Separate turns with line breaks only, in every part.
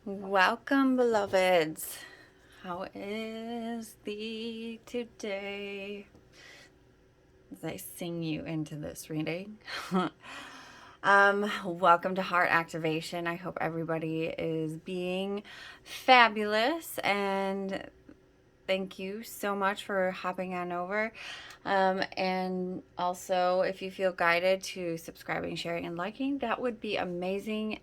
Welcome, beloveds. How is thee today? As I sing you into this reading. Welcome to Heart Activation. I hope everybody is being fabulous, and thank you so much for hopping on over. And also, if you feel guided to subscribing, sharing, and liking, that would be amazing.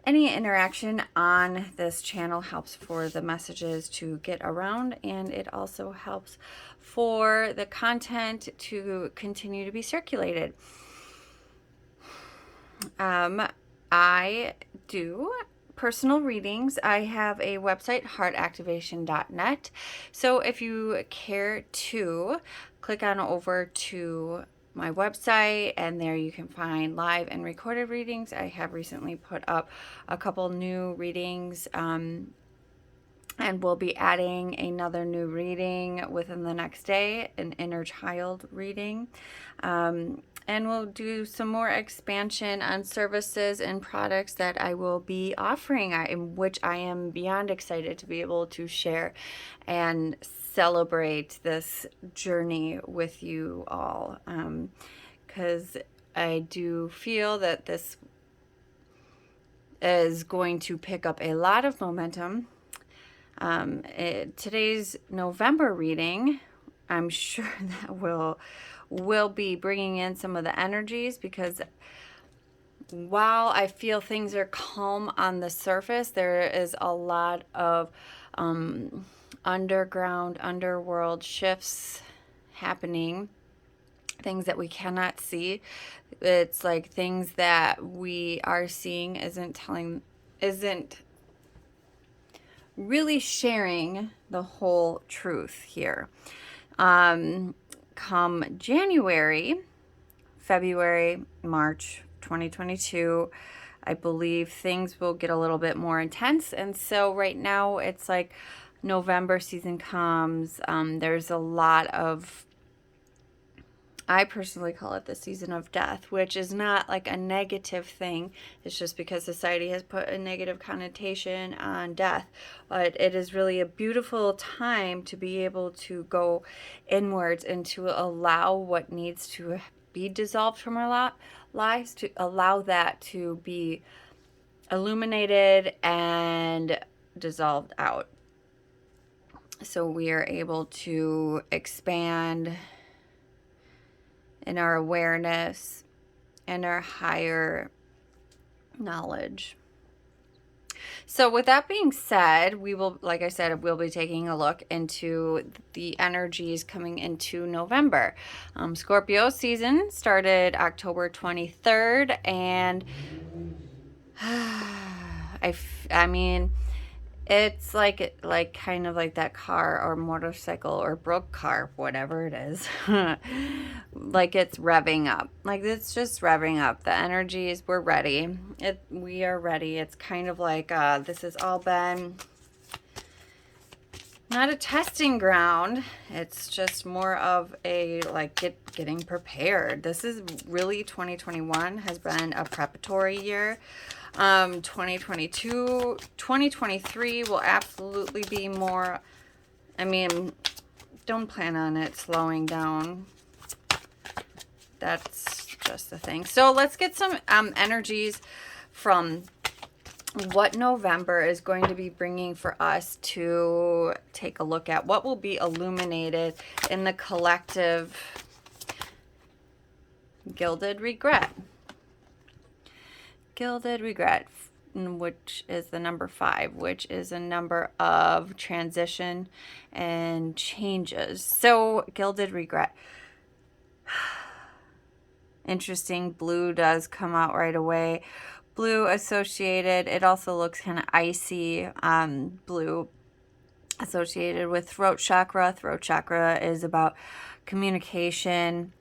Any interaction on this channel helps for the messages to get around, and it also helps for the content to continue to be circulated. I do personal readings. I have a website, heartactivation.net. So if you care to click on over to my website, and there you can find live and recorded readings. I have recently put up a couple new readings, and we'll be adding another new reading within the next day, an inner child reading. And we'll do some more expansion on services and products that I will be offering, which I am beyond excited to be able to share and celebrate this journey with you all, because I do feel that this is going to pick up a lot of momentum. Today's November reading, I'm sure that will be bringing in some of the energies, because while I feel things are calm on the surface, there is a lot of underworld shifts happening, things that we cannot see. It's like things that we are seeing isn't really sharing the whole truth here. Come January, February, March 2022, I believe things will get a little bit more intense. And so right now it's like November season comes. There's a lot of, I personally call it the season of death, which is not like a negative thing. It's just because society has put a negative connotation on death. But it is really a beautiful time to be able to go inwards and to allow what needs to be dissolved from our lives, to allow that to be illuminated and dissolved out. So we are able to expand in our awareness and our higher knowledge. So with that being said, we will, like I said, we'll be taking a look into the energies coming into November. Scorpio season started October 23rd, and I mean, it's like kind of like that car or motorcycle or broke car, whatever it is. Like it's revving up. Like it's just revving up. The energies, we're ready. We are ready. It's kind of like this has all been not a testing ground. It's just more of a like getting prepared. This is really 2021 has been a preparatory year. 2023 will absolutely be more. I mean, don't plan on it slowing down. That's just the thing. So let's get some energies from what November is going to be bringing for us to take a look at what will be illuminated in the collective Gilded Regret. Gilded Regret, which is the number 5, which is a number of transition and changes. So Gilded Regret. Interesting. Blue does come out right away. Blue associated. It also looks kind of icy. Blue associated with throat chakra. Throat chakra is about communication,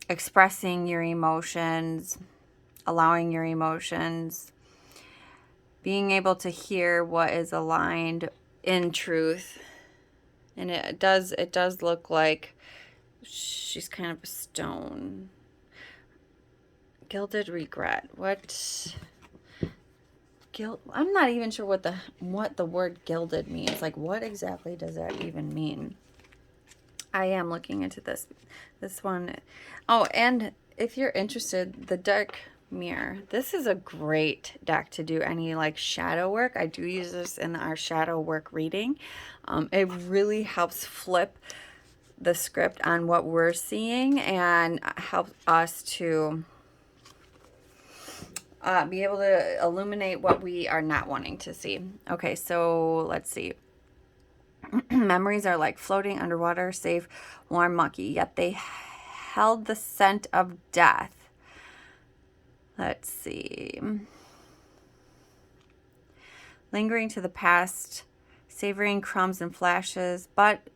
expressing your emotions, allowing your emotions, being able to hear what is aligned in truth. And it does look like she's kind of a stone. Gilded Regret. I'm not even sure what the word gilded means. Like, what exactly does that even mean? I am looking into this one. Oh, and if you're interested, the Dark Mirror. This is a great deck to do any like shadow work. I do use this in our shadow work reading. It really helps flip the script on what we're seeing and helps us to be able to illuminate what we are not wanting to see. Okay, so let's see. Memories are like floating underwater, safe, warm, mucky, yet they held the scent of death. Let's see. Lingering to the past, savoring crumbs and flashes, but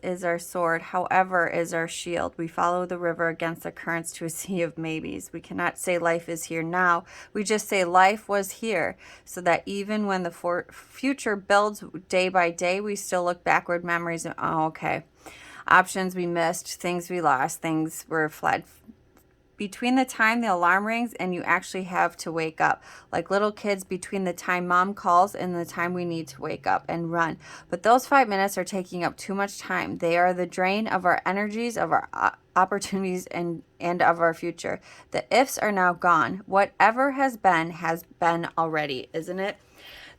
is our sword, however is our shield. We follow the river against the currents to a sea of maybes. We cannot say life is here now. We just say life was here, so that even when the future builds day by day, we still look backward, memories. Oh, okay. Options we missed, things we lost, things were fled. Between the time the alarm rings and you actually have to wake up, like little kids, between the time mom calls and the time we need to wake up and run. But those 5 minutes are taking up too much time. They are the drain of our energies, of our opportunities, and of our future. The ifs are now gone. Whatever has been already, isn't it?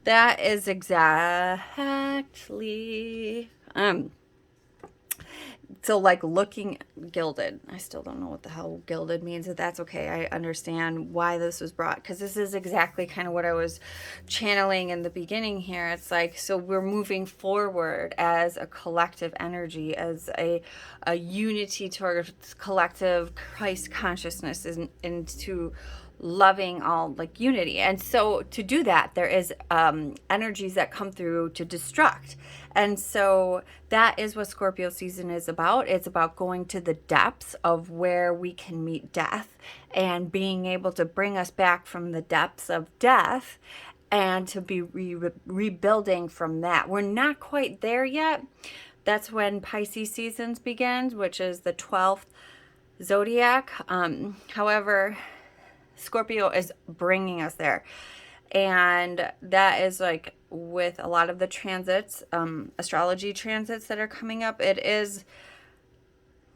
That is exactly so like looking gilded. I still don't know what the hell gilded means, but that's okay. I understand why this was brought, because this is exactly kind of what I was channeling in the beginning here. It's like, so we're moving forward as a collective energy, as a unity towards collective Christ consciousness, into loving all, like unity. And so to do that, there is energies that come through to destruct. And so that is what Scorpio season is about. It's about going to the depths of where we can meet death and being able to bring us back from the depths of death and to be rebuilding from that. We're not quite there yet. That's when Pisces seasons begins, which is the 12th zodiac. However, Scorpio is bringing us there. And that is like with a lot of the transits, astrology transits that are coming up, it is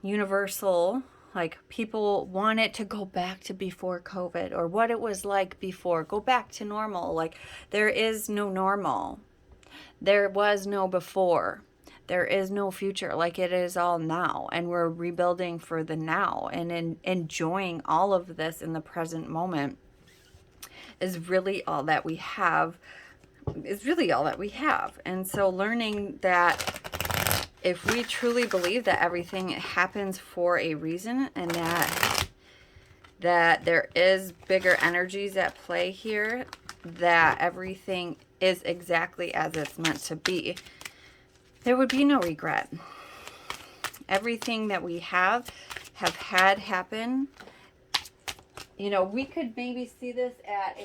universal. Like, people want it to go back to before COVID, or what it was like before. Go back to normal. Like, there is no normal. There was no before. There is no future. Like, it is all now. And we're rebuilding for the now and enjoying all of this in the present moment is really all that we have. And so learning that if we truly believe that everything happens for a reason, and that there is bigger energies at play here, that everything is exactly as it's meant to be, there would be no regret. Everything that we have had happen. You know, we could maybe see this at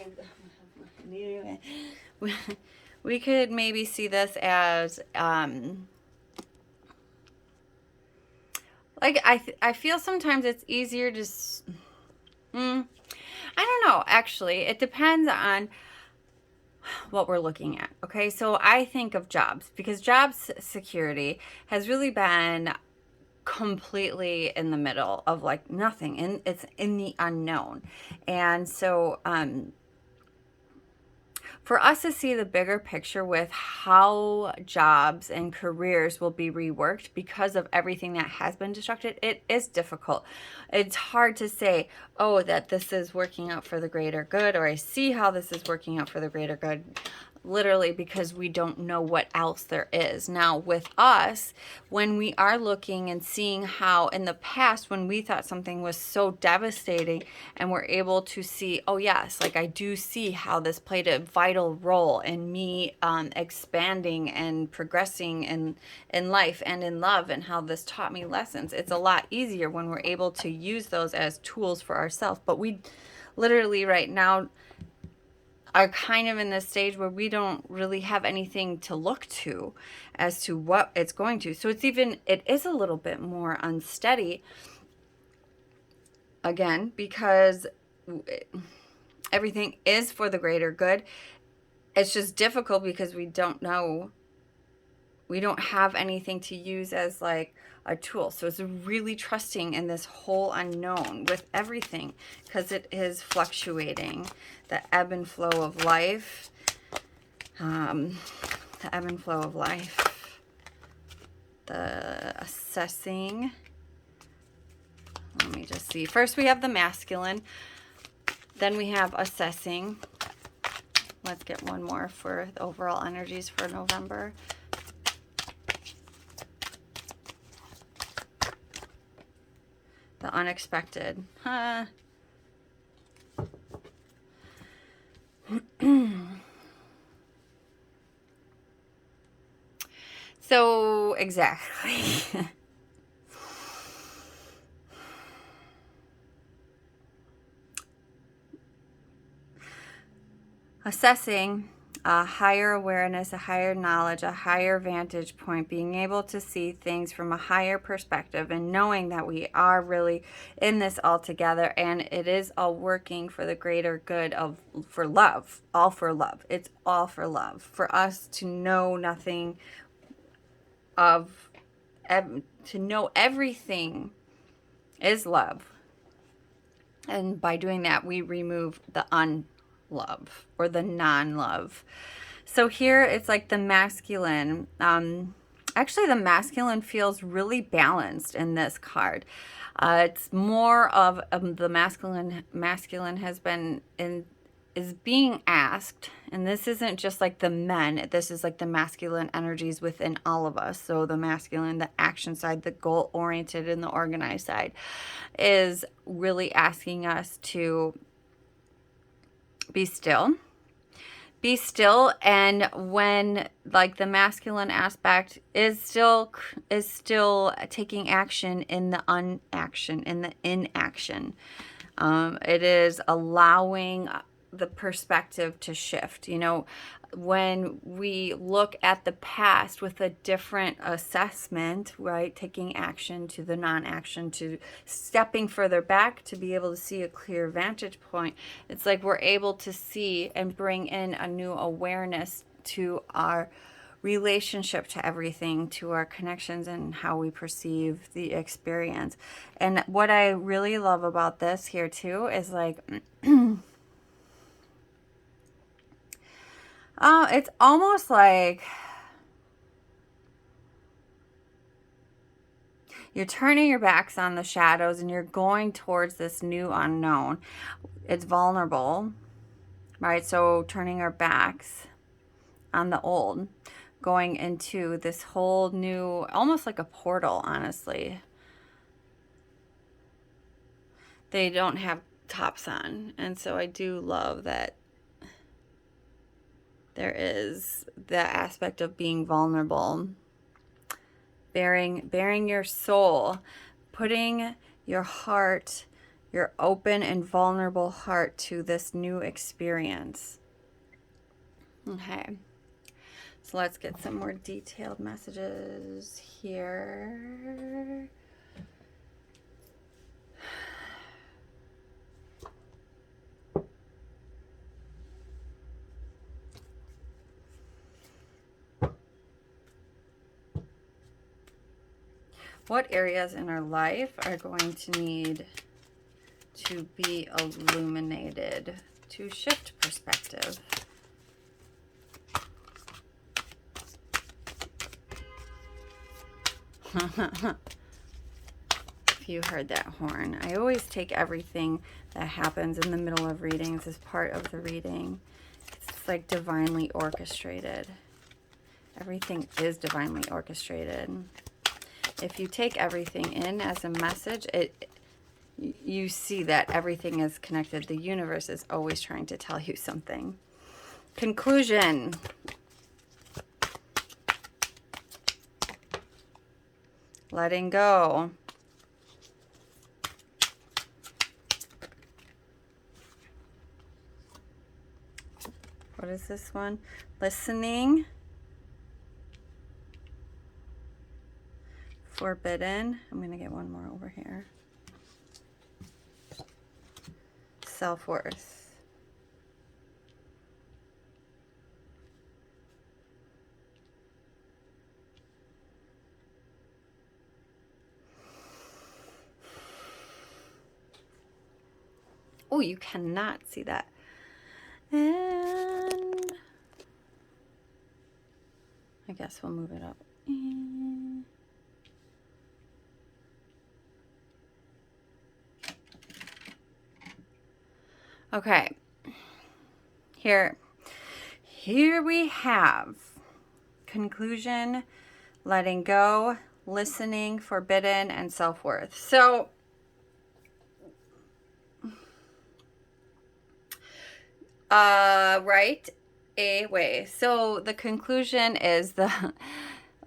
we could maybe see this as like I feel sometimes it's easier to I don't know, actually. It depends on what we're looking at. Okay, so I think of jobs, because job security has really been completely in the middle of like nothing, and it's in the unknown. And so for us to see the bigger picture with how jobs and careers will be reworked because of everything that has been destructed, it is difficult. It's hard to say, oh, that this is working out for the greater good, or I see how this is working out for the greater good. Literally, because we don't know what else there is. Now, with us, when we are looking and seeing how in the past, when we thought something was so devastating, and we're able to see, oh yes, like I do see how this played a vital role in me expanding and progressing in life and in love, and how this taught me lessons. It's a lot easier when we're able to use those as tools for ourselves. But we literally right now are kind of in this stage where we don't really have anything to look to as to what it's going to. So it is a little bit more unsteady, again, because everything is for the greater good. It's just difficult because we don't know. We don't have anything to use as like a tool. So it's really trusting in this whole unknown with everything, because it is fluctuating. The ebb and flow of life. The ebb and flow of life. The assessing. Let me just see. First we have the masculine. Then we have assessing. Let's get one more for the overall energies for November. The unexpected. Huh. So, exactly. Assessing a higher awareness, a higher knowledge, a higher vantage point, being able to see things from a higher perspective, and knowing that we are really in this all together, and it is all working for the greater good of, for love, all for love. It's all for love, for us to know nothing of, to know everything is love. And by doing that, we remove the unlove or the non-love. So here it's like the masculine. Actually, the masculine feels really balanced in this card. It's more of the masculine. Masculine has been is being asked, and this isn't just like the men. This is like the masculine energies within all of us. So the masculine, the action side, the goal-oriented, and the organized side, is really asking us to be still. Be still. And when like the masculine aspect is still taking action in the unaction, in the inaction, it is allowing the perspective to shift. You know, when we look at the past with a different assessment, right, taking action to the non-action, to stepping further back to be able to see a clear vantage point, it's like we're able to see and bring in a new awareness to our relationship to everything, to our connections, and how we perceive the experience. And what I really love about this here too is like it's almost like you're turning your backs on the shadows and you're going towards this new unknown. It's vulnerable, right? So turning our backs on the old, going into this whole new, almost like a portal, honestly. They don't have tops on, and so I do love that there is the aspect of being vulnerable, bearing your soul, putting your heart, your open and vulnerable heart to this new experience. Okay, so let's get some more detailed messages here. What areas in our life are going to need to be illuminated to shift perspective? If you heard that horn, I always take everything that happens in the middle of readings as part of the reading. It's like divinely orchestrated. Everything is divinely orchestrated. If you take everything in as a message, you see that everything is connected. The universe is always trying to tell you something. Conclusion. Letting go. What is this one? Listening. Forbidden. I'm going to get one more over here. self-worth. Oh, you cannot see that. And I guess we'll move it up. Okay. Here we have conclusion, letting go, listening, forbidden, and self-worth. So right away. So the conclusion is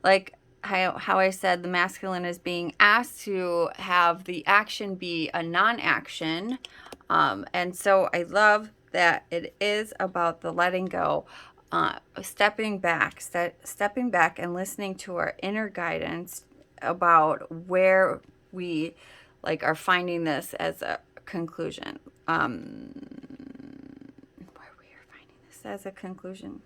like how I said, the masculine is being asked to have the action be a non-action. And so I love that it is about the letting go, stepping back and listening to our inner guidance about where we are finding this as a conclusion. As a conclusion.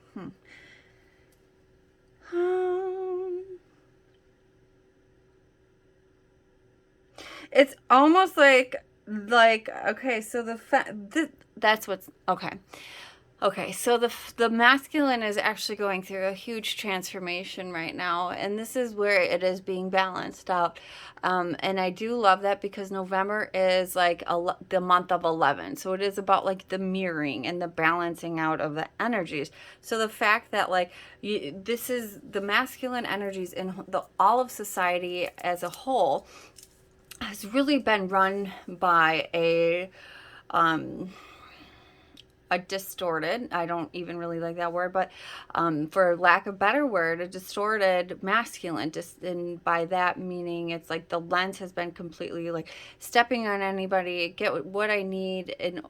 It's almost like okay, so that's what's okay, so the masculine is actually going through a huge transformation right now, and this is where it is being balanced out. And I do love that, because November is like the month of 11, so it is about like the mirroring and the balancing out of the energies. So the fact that this is the masculine energies in all of society as a whole has really been run by a distorted, I don't even really like that word, but for lack of a better word, a distorted masculine. And by that meaning, it's like the lens has been completely like stepping on anybody, get what I need, and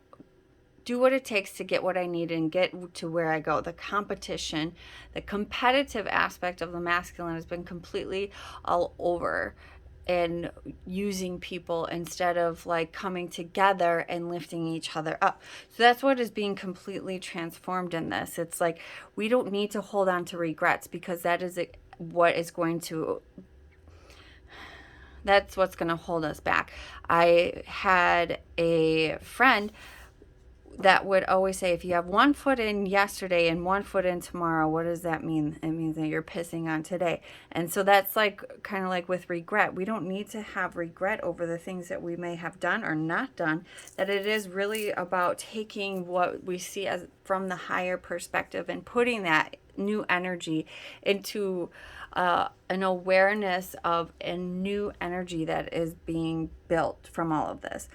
do what it takes to get what I need and get to where I go. The competition, the competitive aspect of the masculine has been completely all over, and using people instead of like coming together and lifting each other up. So that's what is being completely transformed in this. It's like we don't need to hold on to regrets, because that is that's what's going to hold us back. I had a friend that would always say, if you have one foot in yesterday and one foot in tomorrow, what does that mean? It means that you're pissing on today. And so that's like kind of like with regret. We don't need to have regret over the things that we may have done or not done. That it is really about taking what we see as from the higher perspective and putting that new energy into an awareness of a new energy that is being built from all of this.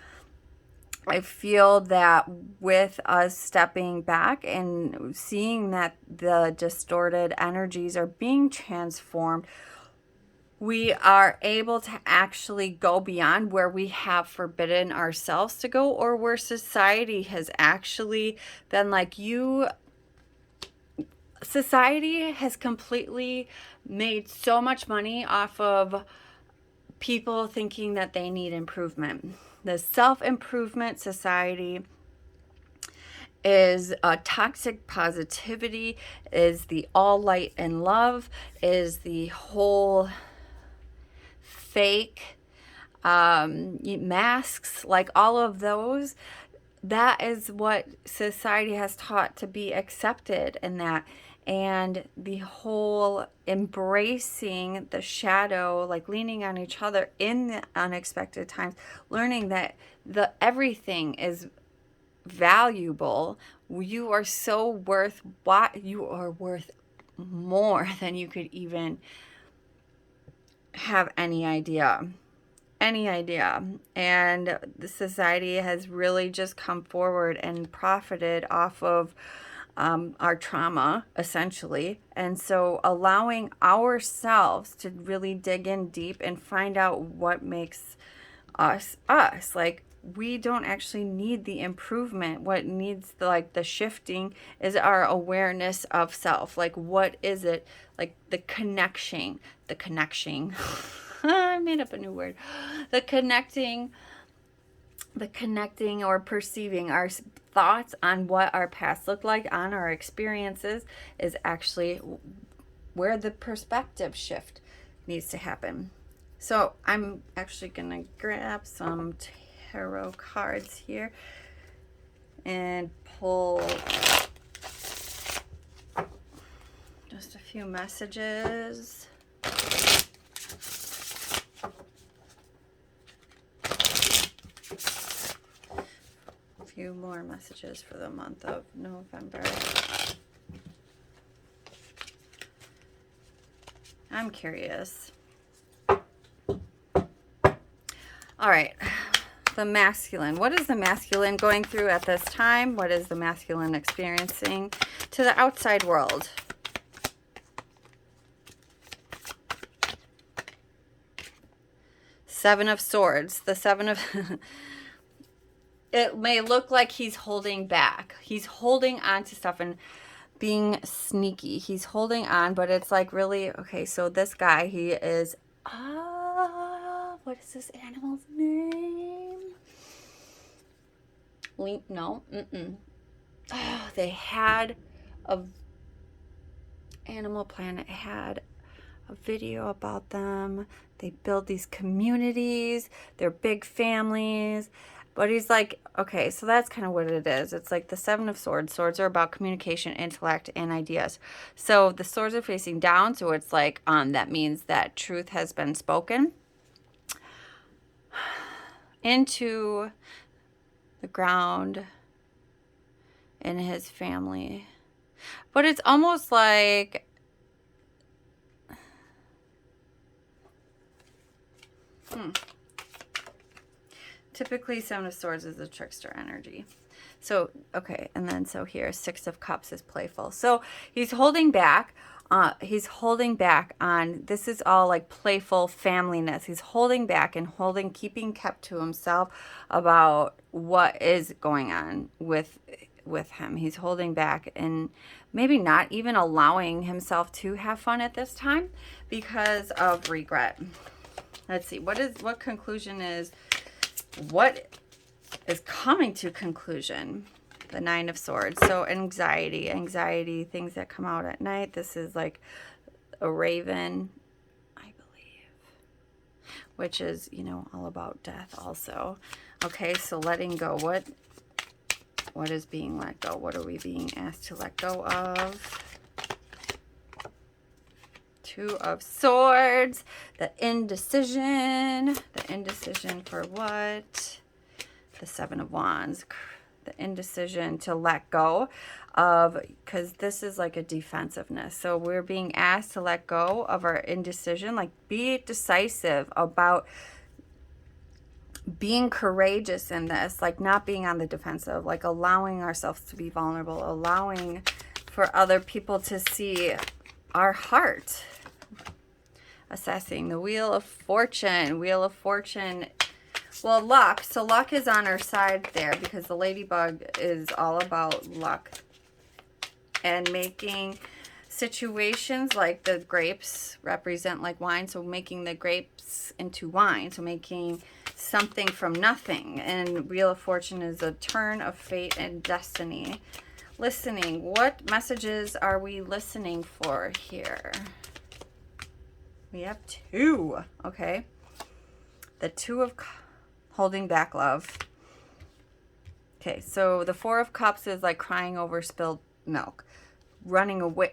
I feel that with us stepping back and seeing that the distorted energies are being transformed, we are able to actually go beyond where we have forbidden ourselves to go, or where society has actually been like, society has completely made so much money off of people thinking that they need improvement. The self-improvement society is toxic positivity, is the all light and love, is the whole fake masks, like all of those. That is what society has taught to be accepted in that. And the whole embracing the shadow, like leaning on each other in the unexpected times, learning that everything is valuable. You are so worth what you are worth, more than you could even have any idea. And the society has really just come forward and profited off of our trauma, essentially. And so allowing ourselves to really dig in deep and find out what makes us us. Like, we don't actually need the improvement. What needs the shifting is our awareness of self. Like, what is it? Like the connection. I made up a new word. The connecting the connecting or perceiving our thoughts on what our past looked like, on our experiences, is actually where the perspective shift needs to happen. So I'm actually gonna grab some tarot cards here and pull just a few messages. A few more messages for the month of November. I'm curious. All right, the masculine. What is the masculine going through at this time? What is the masculine experiencing to the outside world? Seven of Swords. The Seven of... It may look like he's holding back. He's holding on to stuff and being sneaky. He's holding on, but it's like really... Okay, so this guy, he is... what is this animal's name? Link? No. Oh, they had a... Animal Planet had a video about them. They build these communities. They're big families. But he's like, okay, so that's kind of what it is. It's like the Seven of Swords. Swords are about communication, intellect, and ideas. So the swords are facing down, so it's like that means that truth has been spoken into the ground in his family. But it's almost like typically Seven of Swords is a trickster energy. So, okay, and then so here, Six of Cups is playful. So he's holding back. He's holding back on, this is all like playful familyness. He's holding back and keeping kept to himself about what is going on with him. He's holding back and maybe not even allowing himself to have fun at this time because of regret. Let's see, what conclusion is, what is coming to conclusion? The Nine of Swords. So anxiety, things that come out at night. This is like a raven, I believe, which is, you know, all about death also. Okay, so letting go. What is being let go? What are we being asked to let go of? Two of Swords. The indecision. The indecision for what? The Seven of Wands. The indecision to let go of, because this is like a defensiveness. So we're being asked to let go of our indecision, like be decisive about being courageous in this, like not being on the defensive, like allowing ourselves to be vulnerable, allowing for other people to see our heart. Assessing the Wheel of Fortune. Wheel of Fortune. Well, luck. So luck is on our side there because the ladybug is all about luck and making situations like the grapes represent like wine. So making the grapes into wine. So making something from nothing. And Wheel of Fortune is a turn of fate and destiny. Listening. What messages are we listening for here? We have two. Okay. The Two of holding back love. Okay, so the Four of Cups is like crying over spilled milk, running away,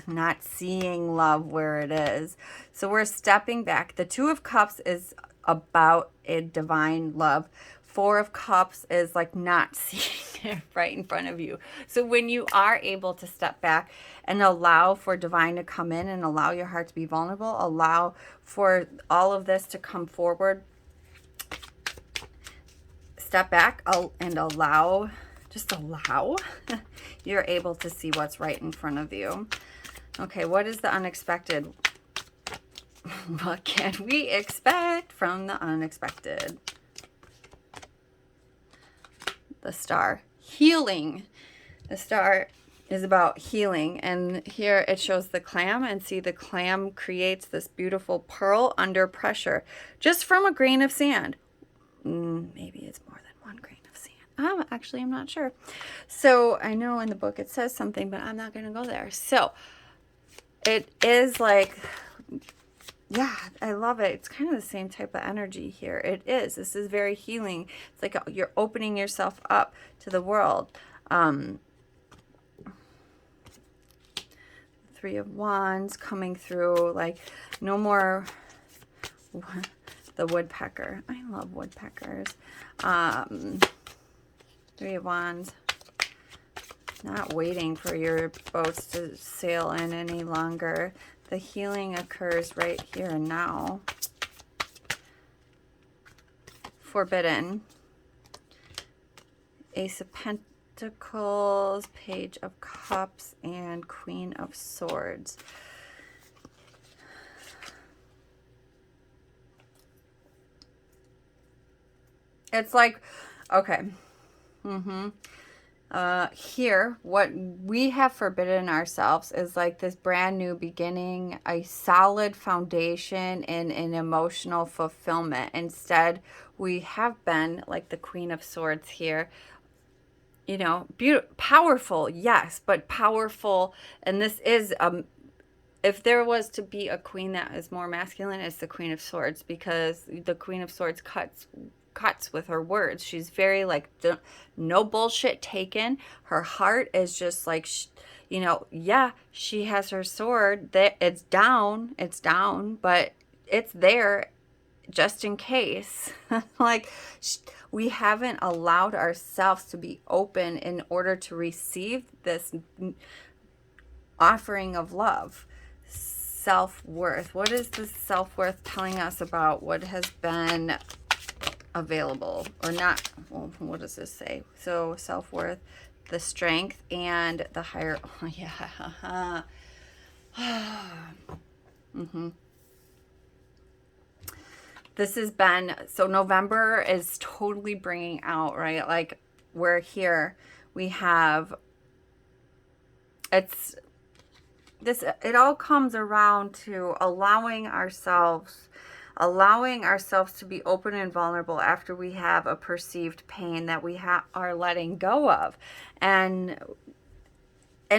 not seeing love where it is. So we're stepping back. The Two of Cups is about a divine love. Four of Cups is like not seeing it right in front of you. So when you are able to step back and allow for divine to come in and allow your heart to be vulnerable, allow for all of this to come forward, step back and allow, just allow, you're able to see what's right in front of you. Okay, what is the unexpected? What can we expect from the unexpected? The Star. Healing. The Star is about healing, and here it shows the clam, and see the clam creates this beautiful pearl under pressure just from a grain of sand. Maybe it's more than Actually, I'm not sure. So I know in the book it says something, but I'm not going to go there. So it is like, yeah, I love it. It's kind of the same type of energy here. It is. This is very healing. It's like you're opening yourself up to the world. Three of Wands coming through, like no more the woodpecker. I love woodpeckers. Three of Wands. Not waiting for your boats to sail in any longer. The healing occurs right here and now. Forbidden. Ace of Pentacles, Page of Cups, and Queen of Swords. It's like, okay. Here, what we have forbidden ourselves is like this brand new beginning, a solid foundation and an emotional fulfillment. Instead, we have been like the Queen of Swords here, you know, powerful, yes, but powerful. And this is, if there was to be a queen that is more masculine, it's the Queen of Swords, because the Queen of Swords cuts with her words. She's very like, no bullshit taken. Her heart is just like, you know, yeah, she has her sword that it's down, but it's there just in case. Like, we haven't allowed ourselves to be open in order to receive this offering of love. Self-worth. What is the self-worth telling us about what has been available or not? Well, what does this say? So self-worth, the strength, and the higher. Oh, yeah. This has been, so November is totally bringing out, right? Like, we're here, we have, it's this, it all comes around to allowing ourselves to be open and vulnerable after we have a perceived pain that we are letting go of. And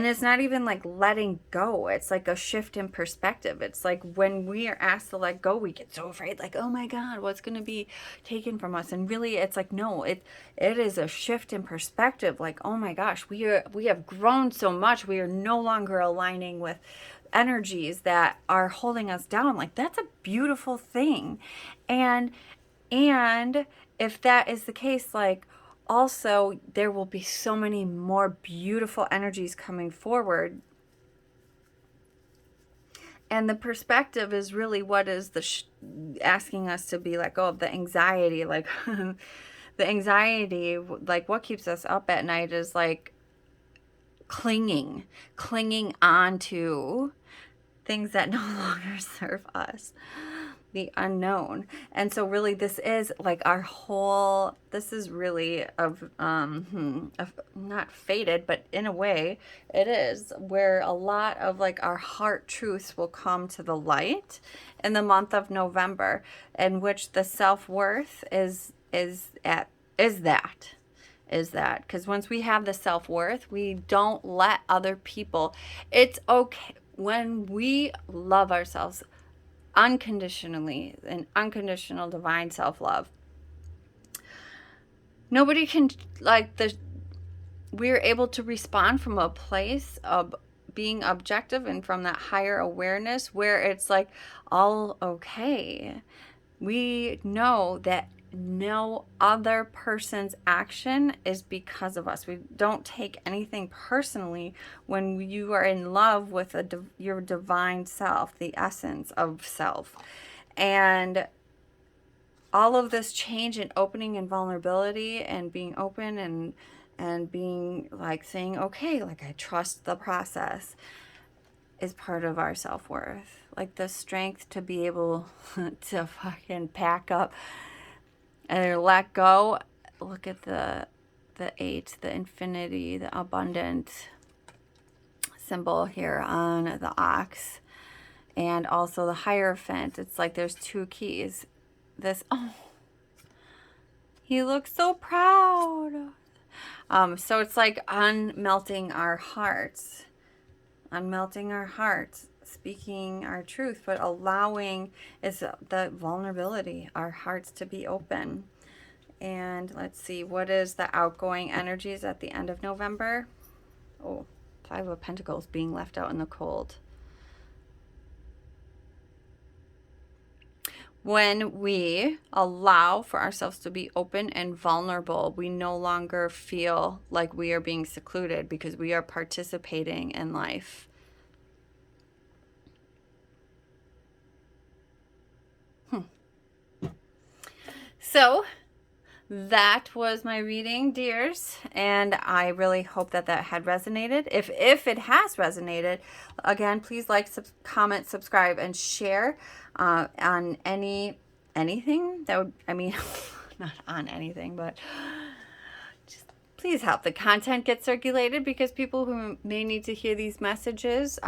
it's not even like letting go. It's like a shift in perspective. It's like when we are asked to let go, we get so afraid, like, oh my God, what's going to be taken from us? And really, it's like, no, it is a shift in perspective. Like, oh my gosh, we have grown so much. We are no longer aligning with energies that are holding us down. Like, that's a beautiful thing. And if that is the case, like, also there will be so many more beautiful energies coming forward. And the perspective is really what is asking us to be let go of the anxiety. Like, the anxiety, like what keeps us up at night is like clinging on to things that no longer serve us, the unknown. And so really this is like our whole, this is really of not fated, but in a way it is, where a lot of like our heart truths will come to the light in the month of November, in which the self-worth is that, because once we have the self-worth, we don't let other people, it's okay when we love ourselves unconditionally, and unconditional divine self-love. Nobody can, like, we're able to respond from a place of being objective and from that higher awareness where it's like all okay. We know that no other person's action is because of us. We don't take anything personally when you are in love with your divine self, the essence of self. And all of this change and opening and vulnerability and being open and being like saying, okay, like I trust the process, is part of our self-worth. Like the strength to be able to fucking pack up and let go. Look at the 8, the infinity, the abundant symbol here on the ox, and also the Hierophant. It's like there's 2 keys. This, oh, he looks so proud. So it's like unmelting our hearts, speaking our truth, but allowing is the vulnerability, our hearts to be open. And let's see, what is the outgoing energies at the end of November? Oh, Five of Pentacles, being left out in the cold. When we allow for ourselves to be open and vulnerable, we no longer feel like we are being secluded because we are participating in life. So that was my reading, dears, and I really hope that that had resonated. If it has resonated, again, please like, comment, subscribe, and share on anything that would, I mean, not on anything, but just please help the content get circulated, because people who may need to hear these messages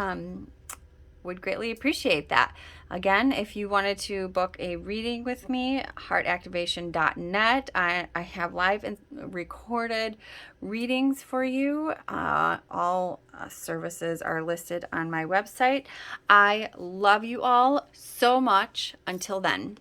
would greatly appreciate that. Again, if you wanted to book a reading with me, heartactivation.net. I have live and recorded readings for you. All services are listed on my website. I love you all so much. Until then.